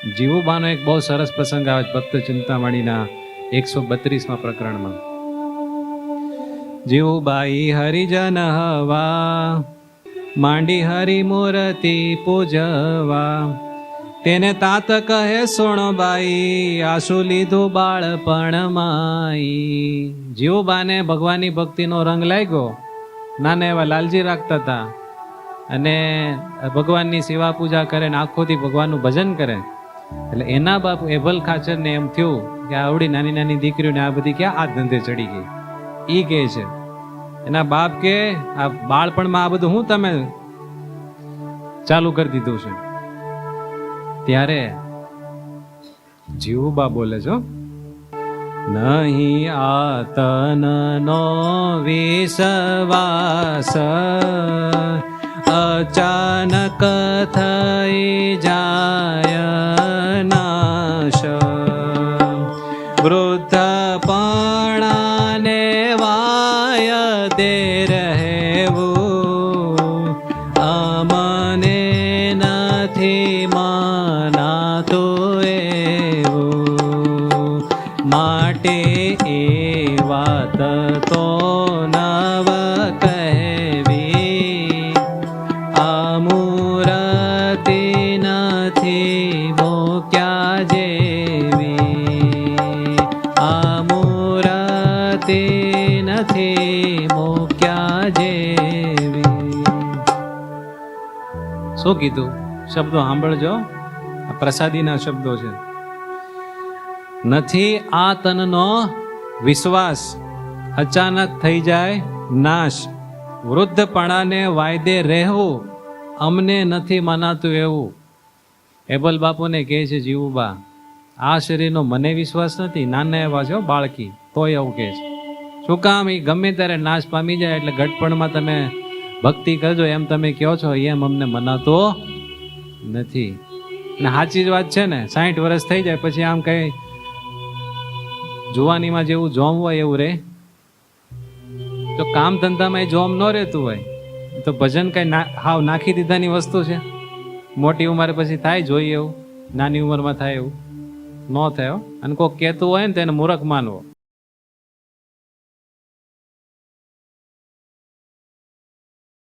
જીવુબાનો એક બહુ સરસ પ્રસંગ આવે છે ભક્ત ચિંતામણીના 132માં પ્રકરણમાં. જીવુબાઈ હરિજન હવા માંડી હરિ મૂર્તિ પૂજવા, તેને તાત કહે સોણબાઈ આશુ લીધું બાળપણ માઈ. જીવુબાને ભગવાનની ભક્તિનો રંગ લાગ્યો. નાના એવા લાલજી રાખતા હતા અને ભગવાનની સેવા પૂજા કરે ને આખોથી ભગવાનનું ભજન કરે. એટલે એના બાપ એભલ ખાચરને એમ થયું કે આવડી નાની નાની દીકરીઓને આ બધી ક્યાં આ ધંધે ચડી ગઈ. ઈ કહે છે એના બાપ કે આ બાળપણમાં આ બધું હું તમે ચાલુ કરી દીધું છે. ત્યારે જીવુબા બોલે છો, નહીં આતનનો વિશ્વાસ અચાનક થઈ જાય નાશ. વૃદ્ધપણાને વાય દે રહેવું, અમને નથી માનાતું એવું. માટે એ વાત તો નવ કહેવી, અમૂર્તિ નથી મૂક્યા જેવી, અમૂર્તિ નથી મૂક્યા જેવી. શું કીધું? શબ્દો સાંભળજો, પ્રસાદીના શબ્દો છે. નથી આ તનનો વિશ્વાસ, અચાનક થઈ જાય નાશ. વૃદ્ધપણાને વાયદે રહેવું, અમને નથી મનાતું એવું. એબલ બાપુને કહે છે જીવુબા, આ શરીરનો મને વિશ્વાસ નથી. નાના એવા છો બાળકી, તોય એવું કહે છે. શું કામ? એ ગમે ત્યારે નાશ પામી જાય એટલે ઘટપણમાં તમે ભક્તિ કરજો એમ તમે કહો છો, એમ અમને મનાતો નથી. અને સાચી જ વાત છે ને. 60 વર્ષ થઈ જાય પછી આમ કઈ જુવાનીમાં જેવું જોમ હોય એવું રે? તો કામ ધંધામાં એ જોમ ન રહેતું હોય તો ભજન કઈ હાવ નાખી દીધાની વસ્તુ છે. મોટી ઉંમરે પછી થાય જોઈએ એવું, નાની ઉંમરમાં થાય એવું ન થાય. અને કોઈ કહેતું હોય ને તેને મૂર્ખ માનવો.